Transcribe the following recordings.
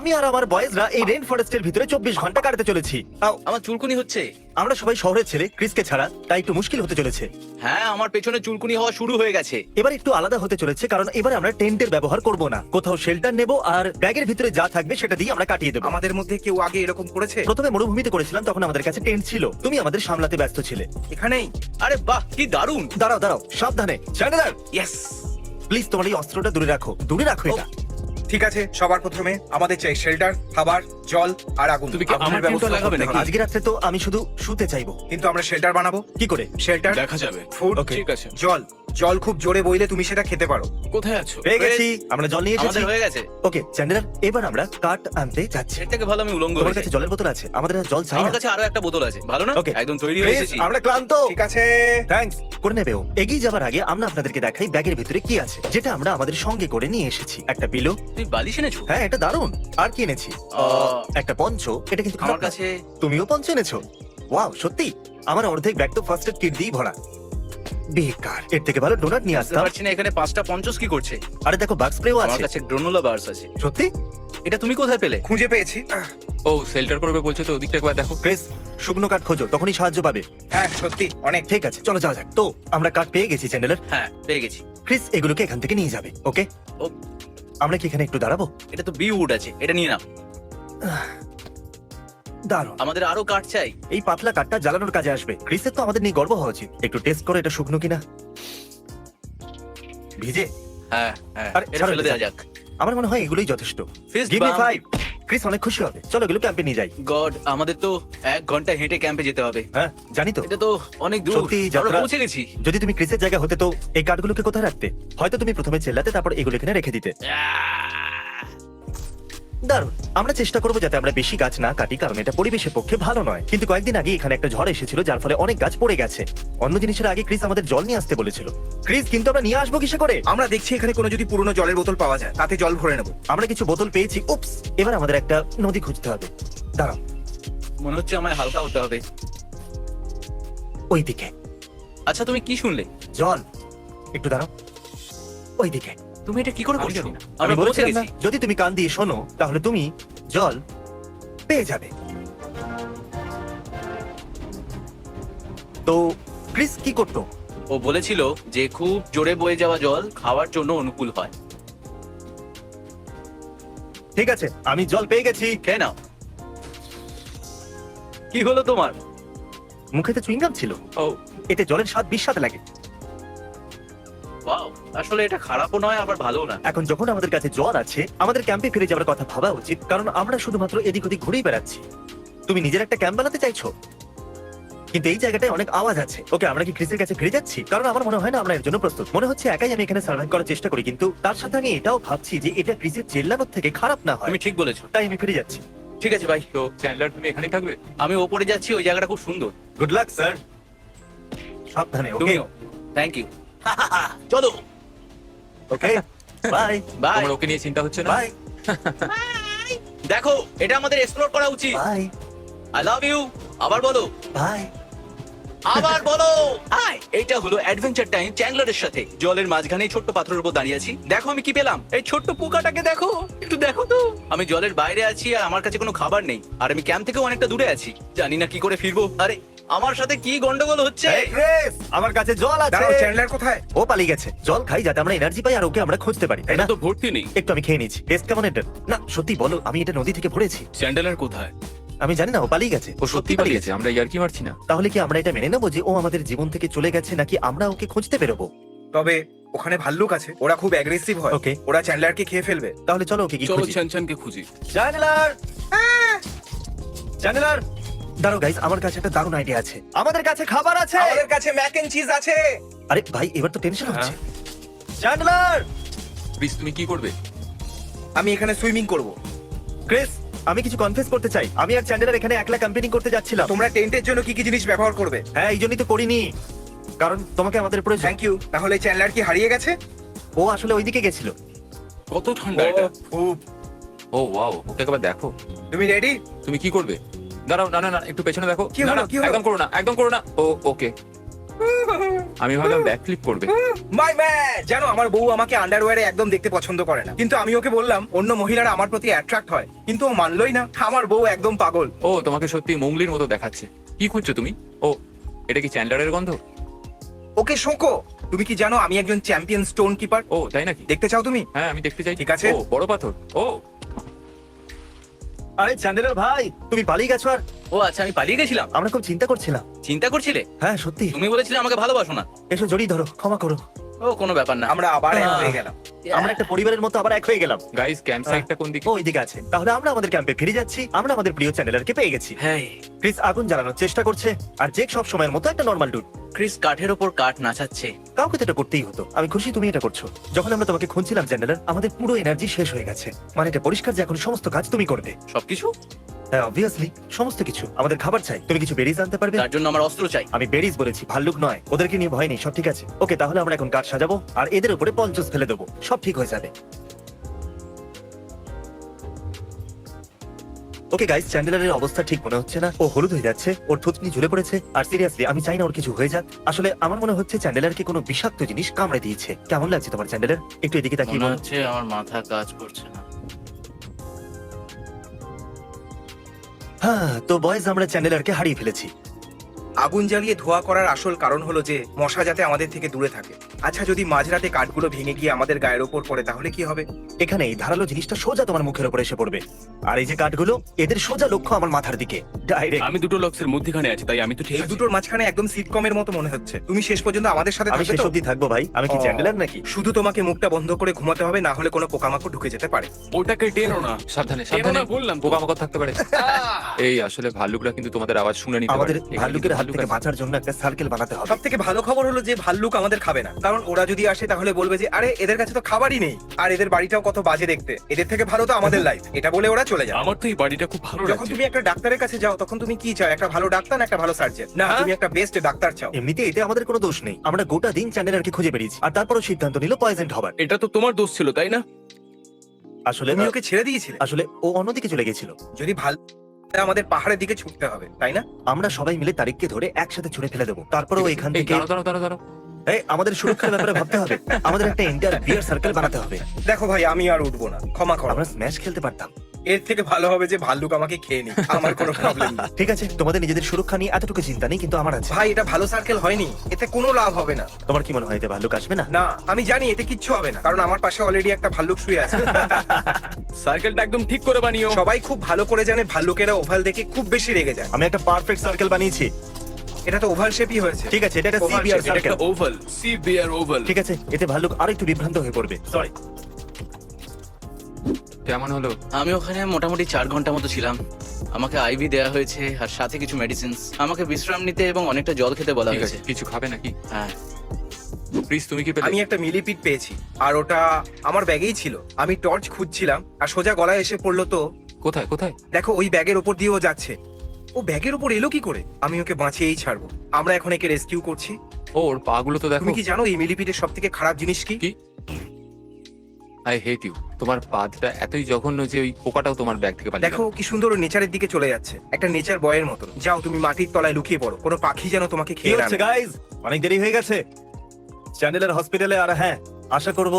আমি আর আমার বয়েজরা এই রেন ফরেস্টের ভিতরে 24 ঘন্টা কাটাতে চলেছি। আমার চুলকুনি হচ্ছে। আমরা সবাই শহরের ছেলে, ক্রিসকে ছাড়া, তাই একটু মুশকিল হতে চলেছে। হ্যাঁ, আমার পেছনে চুলকুনি হওয়া শুরু হয়ে গেছে। এবার একটু আলাদা হতে চলেছে, কারণ এবার আমরা টেন্টের ব্যবহার করব না। কোথাও শেল্টার নেব আর ব্যাগের ভিতরে যা থাকবে সেটা দিয়ে আমরা কাটিয়ে দেবো। আমাদের মধ্যে কেউ আগে এরকম করেছে? প্রথমে মরুভূমিতে করেছিলাম, তখন আমাদের কাছে টেন্ট ছিল। তুমি আমাদের সামলাতে ব্যস্ত ছিলে। এখানেই? আরে বাহ, কি দারুণ। দাঁড়াও দাঁড়াও, সাবধানে। Chandler, yes. প্লিজ তোমার এই অস্ত্রটা দূরে রাখো, দূরে রাখো এটা। ঠিক আছে, সবার প্রথমে আমাদের চাই শেল্টার, খাবার, জল আর আগুন। তুমি কি আগুনের আমার ব্যবস্থা টেন্টও লাগাবে করতে নাকি? হবে। আজকে রাত্রে তো আমি শুধু শুতে চাইবো। কিন্তু আমরা শেল্টার বানাবো কি করে? শেল্টার, দেখা যাবে। Food, Okay. ঠিক আছে। জল। জল খুব জোরে বইলে তুমি সেটা খেতে পারো। কোথায় আছো? পেয়ে গেছি, আমরা জল নিয়ে এসেছি। আমাদের হয়ে গেছে। ওকে চ্যান্ডেলার, এবার আমরা কাঠ আনতে যাচ্ছি। এর থেকে ভালো আমি উলঙ্গ তোমার হয়ে কাছে যাই। জলের বোতল আছে? আমাদের আর জল চাই আমার না। কাছে আরো একটা বোতল আছে। ভালো না? Okay. একদম তৈরি হয়ে Please, এসেছি। আমরা ক্লান্ত। ঠিক আছে। থ্যাঙ্কস। করে নেবে ও। এগিয়ে যাবার আগে আমরা আপনাদেরকে দেখাই ব্যাগের ভিতরে কি আছে, যেটা আমরা আমাদের সঙ্গে করে নিয়ে এসেছি। একটা পিলো। তুই বালিশ এনেছো? হ্যাঁ, এটা দারুণ। আর কি এনেছি? একটা পঞ্চ। এটা কিন্তু খারাপ আমার না। কাছে তুমিও পঞ্চ এনেছো? ওয়াও, সত্যি? আমার অর্ধেক ব্যাগ তো ফার্স্ট এড কিট দিয়েই ভরা। বেকার, এর থেকে ভালো ডোনাট নিয়ে বুঝতে আসতাম। পারছি না এখানে 5টা পঞ্চস কি করছে। আরে দেখো, বাগ স্প্রেও আমার আছে। কাছে গ্রানুলা বার্স আছে। সত্যি? এটা তুমি কোথায় পেলে? খুঁজে পেয়েছি। ও শেল্টার করবে বলছো তো ওদিকটা একবার দেখো। ক্রিস, শুকনো কাঠ খোঁজো, তখনই সাহায্য পাবে। হ্যাঁ সত্যি অনেক। ঠিক আছে, চলো যাওয়া যাক। তো আমরা কাঠ পেয়ে গেছি চ্যান্ডেলার। হ্যাঁ, পেয়ে গেছি। ক্রিস এগুলোকে এখান থেকে নিয়ে যাবে, ওকে? ও, আমরা কি এখানে একটু দাঁড়াবো? এটা তো বি উড আছে, এটা নিয়ে নাও। দারুণ। আমাদের আরো কাঠ চাই। এই পাতলা কাঠটা জ্বালানোর কাজে আসবে। ক্রিসের তো আমাদের নিয়ে গর্ব হওয়া উচিত। একটু টেস্ট করো এটা শুকনো কিনা। ভিজে? হ্যাঁ হ্যাঁ, আরে, এটা ছাড়ো ফেলে এটা। দেওয়া যাক। আমার মনে হয় এগুলোই যথেষ্ট। Fist Give me bump. 5. Chris অনেক খুশি হবে। চলো এগুলো ক্যাম্পে নিয়ে যাই। গড, আমাদের তো 1 ঘন্টা হেঁটে ক্যাম্পে যেতে হবে। হ্যাঁ, জানি তো। এটা তো অনেক দূর। সত্যি আমরা যাত্রা। পৌঁছে গেছি। যদি তুমি ক্রিসের জায়গা হতে তো এই কাঠগুলোকে কোথায় রাখতে? হয়তো তুমি প্রথমে চেল্লাতে, তারপর এগুলো এখানে রেখে দিতে। দারুণ। আমরা চেষ্টা করবো যাতে আমরা বেশি গাছ না কাটি, কারণ এটা পরিবেশের পক্ষে ভালো নয়। কিন্তু কয়েকদিন আগে এখানে একটা ঝড় এসেছিল, যার ফলে অনেক গাছ পড়ে গেছে। অন্য জিনিসের আগে ক্রিস আমাদের জল নিয়ে আসতে বলেছিল। ক্রিস, কিন্তু আমরা নিয়ে আসবো কিসে করে? আমরা দেখছি এখানে কোনো যদি পুরনো জলের বোতল পাওয়া যায়, তাতে জল ভরে নেবো। আমরা কিছু বোতল পেয়েছি। উপস, এবার আমাদের একটা নদী খুঁজতে হবে। দাঁড়াও, মনে হচ্ছে আমায় হালকা হতে হবে। ওইদিকে আচ্ছা, তুমি কি শুনলে? জল। একটু দাঁড়াও, ওইদিকে। তুমি এটা কি করে আমি করছো? জানি না। আমরা আমি পৌঁছে বলেছিলাম না, গেছি। যদি তুমি কান দিয়ে শোনো তাহলে তুমি জল পেয়ে যাবে। তো ক্রিস কি করতো? ও বলেছিল যে খুব জোরে বয়ে যাওয়া জল খাওয়ার জন্য অনুকূল হয়। ঠিক আছে, আমি জল পেয়ে গেছি। খেয়ে নাও। কি হলো তোমার? মুখেতে চুইংগাম ছিল। ও এতে জলের স্বাদ বিস্বাদ লাগে। ওয়াও, আসলে এটা খারাপও নয় আবার ভালোও না। এখন যখন আমাদের কাছে জল আছে, আমাদের ক্যাম্পে ফিরে যাওয়ার কথা ভাবা উচিত, কারণ আমরা শুধুমাত্র এদিক ওদিক ঘুরেই বেড়াচ্ছি। তুমি নিজের একটা ক্যাম্প বানাতে চাইছো, কিন্তু এই জায়গাটায় অনেক আওয়াজ আছে। ওকে, আমরা কি ক্রিসের কাছে ফিরে যাচ্ছি? কারণ আমার মনে হয় না আমরা এর জন্য প্রস্তুত। মনে হচ্ছে একাই আমি এখানে সার্ভাইভ করার চেষ্টা করি, কিন্তু তার সাথে আমি এটাও ভাবছি যে এটা ক্রিসের চেল্লানোর থেকে খারাপ না হয়। তুমি ঠিক বলেছো। তাই আমি ফিরে যাচ্ছি। ঠিক আছে ভাই, তো চ্যান্ডলার তুমি এখানেই থাকবে? আমি ওপরে যাচ্ছি, ওই জায়গাটা খুব সুন্দর। Good luck sir. সাবধানে। ওকে তুমিও। Thank you. চলো। ওকে, বাই বাই তোমার ওকে নিয়ে চিন্তা হচ্ছে না? বাই দেখো, এটা আমাদের এক্সপ্লোর করা উচিত। Bye I love you. আবার বলো। বাই। আবার বলো। হাই, এইটা হলো অ্যাডভেঞ্চার টাইম চ্যান্ডলারের সাথে। জলের মাঝখানে এই ছোট্ট পাথরের উপর দাঁড়িয়ে আছি। দেখো আমি কি পেলাম। এই ছোট্ট পোকাটাকে দেখো, একটু দেখো তো। আমি জলের বাইরে আছি আর আমার কাছে কোনো খাবার নেই, আর আমি ক্যাম্প থেকেও অনেকটা দূরে আছি। জানি না কি করে ফিরবো। আরে, আমার সাথে কি গন্ডগোল হচ্ছে? এই ক্রিস, আমার কাছে জল আছে। দাঁড়াও, চ্যান্ডলার কোথায়? ও পালিয়ে গেছে। জল খাই যাতে আমরা এনার্জি পাই আর ওকে আমরা খুঁজতে পারি, তাই না? এটা তো ভর্তি নেই। একটু আমি খেয়ে নিচ্ছি। টেস্ট কেমন এটা? না সত্যি বলো, আমি এটা নদী থেকে ভরেছি। চ্যান্ডলার কোথায়? আমি জানি না, ও পালিয়ে গেছে। ও সত্যি পালিয়েছে, আমরা ইয়ার্কি মারছি না। তাহলে কি আমরা এটা মেনে নেবো যে ও আমাদের জীবন থেকে চলে গেছে, নাকি আমরা ওকে খুঁজতে বেরোবো? তবে ওখানে ভাল্লুক আছে, ওরা খুব অ্যাগ্রেসিভ হয়। Okay. ওরা চ্যান্ডলারকে খেয়ে ফেলবে। তাহলে চলো ওকে কি চলো খুঁজি। চ্যানচ্যানকে খুঁজি। চ্যান্ডলার, চ্যান্ডলার, দাঁড়াও গাইস, আমার কাছে একটা দারুণ আইডিয়া আছে। আমাদের কাছে খাবার আছে। আমাদের কাছে ম্যাক এন্ড চিজ আছে। আরে ভাই, এবার তো টেনশন হচ্ছে। চ্যান্ডলার, প্লিজ তুমি কি করবে? আমি এখানে সুইমিং করব। ক্রিস, আমি কিছু কনফেস করতে চাই। আমি আর চ্যান্ডলার এখানে একলা ক্যাম্পেইনিং করতে যাচ্ছিলাম। তোমরা টেন্টের জন্য কি কি জিনিস ব্যবহার করবে? হ্যাঁ, এই জন্যই তো করিনি, কারণ তোমাকে আমাদের প্রয়োজন। Thank you. তাহলে চ্যান্ডলার কি হারিয়ে গেছে? ও আসলে ওইদিকে গেছিল। কত ঠান্ডা এটা। খুব। ও ওয়াও, ওকে একবার দেখো। তুমি রেডি? তুমি কি করবে? দাঁড়াও, না না না, একটু পেছনে দেখো। কি না হলো, না, কি হলো? একদম করো না, একদম করো না। ও ওকে। আমি ভাবলাম ব্যাকফ্লিপ করবে। মাই ম্যান, জানো আমার বউ আমাকে আন্ডারওয়্যারে একদম দেখতে পছন্দ করে না, কিন্তু আমি ওকে বললাম অন্য মহিলারা আমার প্রতি অ্যাট্রাক্ট হয়, কিন্তু ও মানলই না। আমার বউ একদম পাগল। ও তোমাকে সত্যি মোংলির মতো দেখাচ্ছে। কি খুঁজছো তুমি? ও এটা কি চ্যান্ডলারের গন্ধ? ওকে শোকো, তুমি কি জানো আমি একজন চ্যাম্পিয়ন স্টোন কিপার? ও তাই নাকি? দেখতে চাও তুমি? হ্যাঁ আমি দেখতে চাই। ঠিক আছে। ও বড় পাথর। ও আরে চ্যান্ডেলার ভাই, তুমি পালিয়ে গেছো আর ও আচ্ছা, আমি পালিয়ে গেছিলাম। আমরা খুব চিন্তা করছিলাম। চিন্তা করছিলে? হ্যাঁ সত্যি। তুমি বলেছিলে আমাকে ভালোবাসো না। এসো জড়িয়ে ধরো, ক্ষমা করো। ও কোনো ব্যাপার না। আমরা আবার এক হয়ে গেলাম। আমরা একটা পরিবারের মতো আবার এক হয়ে গেলাম। গাইস ক্যাম্প সাইটটা কোন দিকে? ও ওইদিকে আছে। তাহলে আমরা আমাদের ক্যাম্পে ফিরে যাচ্ছি। আমরা আমাদের প্রিয় চ্যানেলারকে পেয়ে গেছি। হ্যাঁ, ক্রিস আগুন জ্বালানোর চেষ্টা করছে, আর জেক সব সময়ের মতো একটা নর্মাল ডুড। ক্রিস কাঠের ওপর কাঠ নাচাচ্ছে। কাউকে তো এটা করতেই হতো। আমি খুশি তুমি এটা করছো। যখন আমরা তোমাকে খুঁজছিলাম চ্যানেলার, আমাদের পুরো এনার্জি শেষ হয়ে গেছে। মানে এটা পরিষ্কার যে এখন সমস্ত কাজ তুমি করবে। সবকিছু? হ্যাঁ অবভিয়াসলি, সমস্ত কিছু। আমাদের খাবার চাই, তুমি কিছু বেরিজ আনতে পারবে? তার জন্য আমার অস্ত্র চাই। আমি বেরিজ বলেছি, ভাল্লুক নয়। ওদেরকে নিয়ে ভয় নেই, সব ঠিক আছে। ওকে, তাহলে আমরা এখন কাঠ সাজাবো আর এদের উপরে পঞ্চস ফেলে দেবো, সব ঠিক হয়ে যাবে। ওকে গাইস, চ্যান্ডেলারের অবস্থা ঠিক মনে হচ্ছে না। ও হলুদ হয়ে যাচ্ছে, ওর থুতনি ঝুলে পড়েছে। আর সিরিয়াসলি আমি চাই না ওর কিছু হয়ে যাক। আসলে আমার মনে হচ্ছে চ্যান্ডেলারকে কোনো বিষাক্ত জিনিস কামড়ে দিয়েছে। কেমন লাগছে তোমার চ্যান্ডেলার? একটু এদিকে তাকিয়ে মনে বলো। হচ্ছে আমার মাথা কাজ করছে না। হ্যাঁ, তো বয়েজ আমরা চ্যান্ডেলারকে হারিয়ে ফেলেছি। আগুন জ্বালিয়ে ধোয়া করার আসল কারণ হলো যে মশা যাতে আমাদের থেকে দূরে থাকে। আচ্ছা, যদি মাঝরাতে কাঠগুলো ভেঙে গিয়ে আমাদের গায়ের ওপর পড়ে তাহলে কি হবে? এখানে এই ধারালো জিনিসটা সোজা তোমার মুখের উপর এসে পড়বে। আর এই যে কাঠগুলো, এদের সোজা লক্ষ্য আমার মাথার দিকে, ডাইরেক্ট। আমি দুটো লক্সের মধ্যখানে আছি, তাই আমি তো ঠিক এই আছি। দুটোর মাঝখানে একদম সিটকমের মতো মনে হচ্ছে। তুমি শেষ পর্যন্ত আমাদের সাথে আমি থাকবে শেষ তো? অব্দি থাকবো ভাই। আমি কি ও। চ্যান্ডেলার নাকি? শুধু তোমাকে মুখটা বন্ধ করে ঘুমাতে হবে, না হলে কোনো পোকামাকড় ঢুকে যেতে পারে। ওটাকে টেনো না। সাবধানে টেনো সাবধানে, না বললাম তো। পোকামাকড় থাকতে পারে। এই আসলে ভাল্লুকরা কিন্তু তোমাদের আওয়াজ শুনে নিতে পারে। আমাদের এখানে ভাল্লুকের কিন্তু হাত ভাল্লুক থেকে আছে। বাঁচার জন্য একটা সার্কেল বানাতে হবে। সব থেকে ভালো খবর হলো যে ভাল্লুক আমাদের খাবে না, কারণ ওরা যদি আসে তাহলে বলবে যে আরে এদের কাছে তো খাবারই নেই, আর এদের বাড়িটাও কত বাজে দেখতে, এদের থেকে ভালো তো আমাদের লাইফ। এটা বলে ওরা চলে যায়। আমার তো এই বাড়িটা খুব ভালো যখন লাগছে। তুমি একটা ডাক্তারের কাছে যাও তখন তুমি কি চাও? একটা ভালো ডাক্তার না একটা ভালো সার্জন? না, হ্যাঁ? তুমি একটা বেস্ট ডাক্তার চাও। এমনিতে এতে আমাদের কোনো দোষ নেই। আমরা গোটা দিন চ্যান্ডেলারকে খুঁজে বেরিয়েছি, আর তারপরও সিদ্ধান্ত নিল পয়জেন্ট হবার। এটা তো তোমার দোষ ছিল, তাই না? আসলে তুমি ওকে ছেড়ে দিয়েছিলে। আসলে ও অন্যদিকে চলে গেছিল। যদি ভালো আমাদের পাহাড়ের দিকে ছুটতে হবে, তাই না? আমরা সবাই মিলে তারিখকে ধরে একসাথে ছুড়ে ফেলে দেবো। তারপরেও এখান এই থেকে দাঁড়াও দাঁড়াও দাঁড়াও। এই, আমাদের সুরক্ষার ব্যাপারে ভাবতে হবে। আমাদের একটা এন্টার বিয়ার সার্কেল বানাতে হবে। দেখো ভাই, আমি আর উঠবো না, ক্ষমা করো। আমরা স্ম্যাশ খেলতে পারতাম। এর থেকে ভালো হবে যে ভাল্লুক আমাকে খেয়ে নি, আমার কোনো প্রবলেম নেই। ঠিক আছে, তোমাদের নিজেদের সুরক্ষা নিয়ে এতটুকু চিন্তা নেই, কিন্তু আমার আছে। ভাই, এটা ভালো সার্কেল হয়নি, এতে কোনো লাভ হবে না। তোমার কি মনে হয় এতে ভাল্লুক আসবে না? না, আমি জানি এতে কিচ্ছু হবে না, কারণ আমার পাশে অলরেডি একটা ভাল্লুক শুয়ে আছে। সার্কেলটা একদম ঠিক করে বানিও। সবাই খুব ভালো করে জানে ভাল্লুকেরা ওভাল দেখে খুব বেশি রেগে যায়। আমি একটা পারফেক্ট সার্কেল বানিয়েছি। এটা তো ওভাল শেপই হয়েছে। ঠিক আছে, এটা একটা Oval সিবিআর shape, এটা সার্কেল। একটা ওভাল, সি বিয়ার ওভাল। ঠিক আছে, এতে ভাল্লুক আরো একটু বিভ্রান্ত হয়ে পড়বে। সরি। কেমন হলো? আমি ওখানে মোটামুটি 4 ঘন্টা মতো ছিলাম। আমাকে আইভি দেওয়া হয়েছে আর সাথে কিছু মেডিসিনস। আমাকে বিশ্রাম নিতে এবং অনেকটা জল খেতে বলা ঠিক আছে, হয়েছে। কিছু খাবে নাকি? হ্যাঁ। প্লিজ তুমি কি পেলে? আমি একটা মিলিপিট পেয়েছি, আর ওটা আমার ব্যাগেই ছিল। আমি টর্চ খুঁজছিলাম আর সোজা গলায় এসে পড়লো। তো কোথায় কোথায়? দেখো, ওই ব্যাগের উপর দিয়েও যাচ্ছে। ও ব্যাগের উপর এলো কি করে? আমি ওকে বাঁচিয়েই ছাড়বো। আমরা এখন একে রেস্কিউ করছি। ও ওর পা গুলো তো দেখো। তুমি কি জানো এই মিলিপিটের সব থেকে খারাপ জিনিস কি? কি? I hate you. তোমার পাদটা এতই জঘন্য যে ওই পোকাটাও তোমার ব্যাগ থেকে পালিয়ে দেখো গেল। কি সুন্দর ও নেচারের দিকে চলে যাচ্ছে, একটা নেচার বয়ের মতো। যাও তুমি মাটির তলায় লুকিয়ে পড়ো, কোনো পাখি যেন তোমাকে কি খেয়ে না হচ্ছে নেয়। গাইজ? অনেক দেরি হয়ে গেছে চ্যান্ডেলার হসপিটালে। আর হ্যাঁ, আশা করব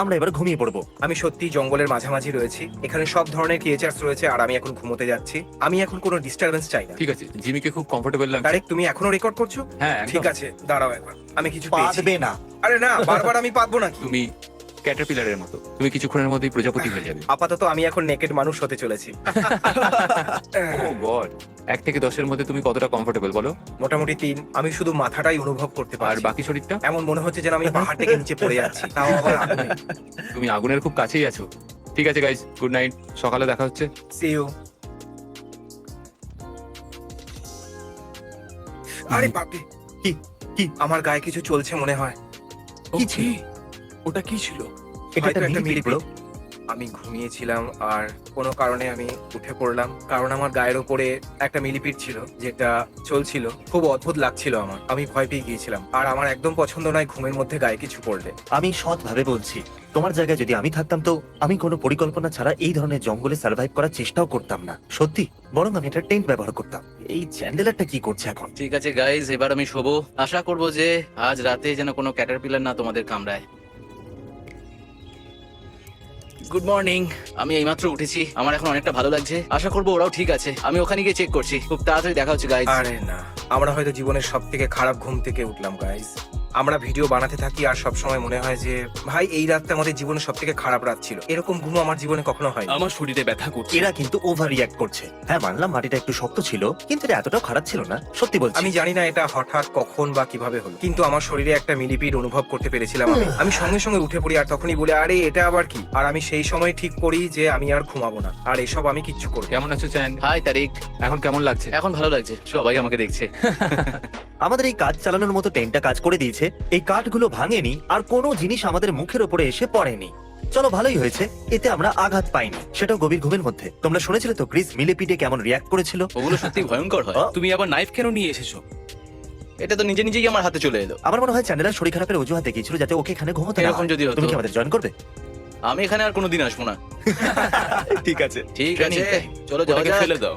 আমরা এবার ঘুমিয়ে পড়বো। আমি সত্যি জঙ্গলের মাঝামাঝি রয়েছি, এখানে সব ধরনের ক্রিয়েচার্স রয়েছে, আর আমি এখন ঘুমোতে যাচ্ছি। আমি এখন কোনো ডিস্টারবেন্স চাই না। ঠিক আছে, জিমিকে খুব কমফোর্টেবল লাগছে। ডাইরেক্ট তুমি এখনো রেকর্ড করছো? হ্যাঁ একদম। ঠিক আছে, দাঁড়াও একবার, আমি কিছু পেয়েছি। পাতবে না। আরে না, বারবার আমি পাতবো নাকি? তুমি ক্যাটারপিলারের মতো, তুমি কিছুক্ষণের মধ্যেই প্রজাপতি হয়ে যাবে। আপাতত আমি এখন নেকেড মানুষ হতে চলেছি। ও গড, 1 থেকে 10-এর মধ্যে তুমি কতটা কমফোর্টেবল বলো? মোটামুটি 3। আমি শুধু মাথাটাই অনুভব করতে আর পারছি। বাকি শরীরটা? এমন মনে হচ্ছে যেন আমি পাহাড় থেকে নিচে পড়ে যাচ্ছি, তাও আবার আগুনে। তুমি আগুনের খুব কাছেই আছো। ঠিক আছে গাইস, গুড নাইট, সকালে দেখা হচ্ছে। See you. আরে বাপরে, কি কি আমার গায়ে কিছু চলছে মনে হয়। কি ছিল? ওটা কি ছিল? এটা হয়তো একটা একটা মিলিপিড, মিলিপিড। bro। আমি ঘুমিয়েছিলাম আর কোনো কারণে আমি উঠে পড়লাম, কারণ আমার গায়ের ওপরে একটা মিলিপিট ছিল যেটা চলছিল। খুব অদ্ভুত লাগছিল আমার, আমি ভয় পেয়ে গিয়েছিলাম। আর আমার একদম পছন্দ নয় ঘুমের মধ্যে গায়ে কিছু পড়লে। আমি সৎভাবে বলছি, তোমার জায়গায় যদি আমি থাকতাম তো আমি কোনো পরিকল্পনা ছাড়া এই ধরনের জঙ্গলে সার্ভাইভ করার চেষ্টাও করতাম না, সত্যি। বরং আমি একটা টেন্ট ব্যবহার করতাম। এই চ্যান্ডেলারটা কি করছে এখন? ঠিক আছে গাইজ, এবার আমি শোবো। আশা করবো যে আজ রাতে যেন কোনো ক্যাটারপিলার না তোমাদের কামড়ায়। Good morning. আমি এইমাত্র উঠেছি, আমার এখন অনেকটা ভালো লাগছে। আশা করবো ওরাও ঠিক আছে। আমি ওখানে গিয়ে চেক করছি। খুব তাড়াতাড়ি দেখা হচ্ছে গাইজ। আরে না, আমরা হয়তো জীবনের সব থেকে খারাপ ঘুম থেকে উঠলাম গাইস। আমরা ভিডিও বানাতে থাকি আর সব সময় মনে হয় যে ভাই এই রাতটা আমাদের জীবনের সব থেকে খারাপ রাত ছিল। এরকম ঘুম আমার জীবনে কখনো হয়নি। আমার শরীরে ব্যথা করছে। এরা কিন্তু ওভার রিয়াক্ট করছে। হ্যাঁ মানলাম মাটিটা একটু শক্ত ছিল, কিন্তু এটা এতটাও খারাপ ছিল না, সত্যি বলছি। আমি জানি না এটা হঠাৎ কখন বা কিভাবে হলো, কিন্তু আমার শরীরে একটা মিলিপিড অনুভব করতে পেরেছিলাম। আমি সঙ্গে সঙ্গে উঠে পড়ি আর তখনই বলে আরে এটা আবার কি। আর আমি সেই সময় ঠিক করি যে আমি আর ঘুমাবো না, আর এসব আমি কিচ্ছু করবো না। কেমন আছো চ্যান? হাই তারিক। এখন কেমন লাগছে? এখন ভালো লাগছে, সবাই আমাকে দেখছে। আমাদের এই কাজ চালানোর মতো টেন্টটা কাজ করে দিয়েছে। এই কাঠগুলো ভাঙেনি আর কোনো জিনিস আমাদের মুখের উপরে এসে পড়েনি। চলো ভালোই হয়েছে, এতে আমরা আঘাত পাইনি, সেটাও গভীর ঘুমের মধ্যে। তোমরা শুনেছিলে তো ক্রিস মিলেপিটে কেমন রিয়াক্ট করেছিল? ওগুলো সত্যি ভয়ঙ্কর হয়। তুমি আবার নাইফ কেন নিয়ে এসেছো? এটা তো নিজে নিজেই আমার হাতে চলে এলো। আমার মনে হয় চ্যানেলের শরীর খারাপের অজুহাত দেখিয়েছিল যাতে ওকে এখানে ঘুমোতে না এরকম হয়। যদি হতো। তুমি কি আমাদের জয়েন করবে? আমি এখানে আর কোনোদিন আসবো না। ঠিক আছে। ঠিক আছে, চলো যাওয়া ওটাকে যাক। ফেলে দাও।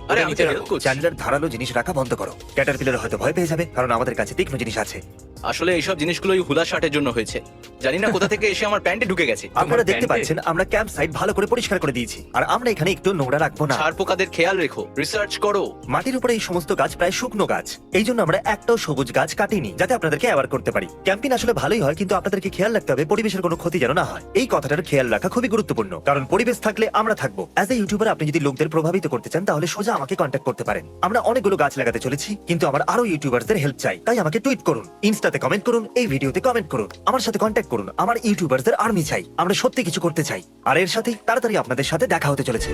আরে ওটা আমি নিচে তো রাখো। help করছি। চ্যানেলের ধারালো জিনিস রাখা বন্ধ করো। ক্যাটারপিলার হয়তো ভয় পেয়ে যাবে, কারণ আমাদের কাছে তীক্ষ্ণ জিনিস আছে। আসলে এইসব জিনিসগুলো ওই হুলা শার্টের জন্য হয়েছে। জানি না কোথা থেকে এসে আমার প্যান্টে ঢুকে গেছে। আপনারা দেখতে প্যান্টে? পাচ্ছেন আমরা ক্যাম্প সাইট ভালো করে পরিষ্কার করে দিয়েছি, আর আমরা এখানে একটু নোংরা রাখবো না। ছাড় পোকাদের খেয়াল রেখো, রিসার্চ করো। মাটির উপরে এই সমস্ত গাছ প্রায় শুকনো গাছ, এই জন্য আমরা একটাও সবুজ গাছ কাটিনি, যাতে আপনাদেরকে অ্যাওয়ার করতে পারি। ক্যাম্পিং আসলে ভালোই হয়, কিন্তু আপনাদেরকে খেয়াল রাখতে হবে পরিবেশের কোনো ক্ষতি যেন না হয়। এই কথাটার খেয়াল রাখা খুবই গুরুত্বপূর্ণ, কারণ পরিবেশ থাকলে আমরা থাকবো। অ্যাজ এ ইউটিউবার আপনি যদি লোকদের প্রভাবিত করতে চান তাহলে সোজা আমাকে কন্ট্যাক্ট করতে পারেন। আমরা অনেকগুলো গাছ লাগাতে চলেছি, কিন্তু আমার আরো ইউটিউবারদের হেল্প চাই। তাই আমাকে টুইট করুন, ইনস্টাতে কমেন্ট করুন, এই ভিডিওতে কমেন্ট করুন, আমার সাথে কন্ট্যাক্ট করুন। আমার ইউটিউবারদের আর্মি চাই, আমরা সত্যি কিছু করতে চাই। আর এর সাথেই তাড়াতাড়ি আপনাদের সাথে দেখা হতে চলেছে।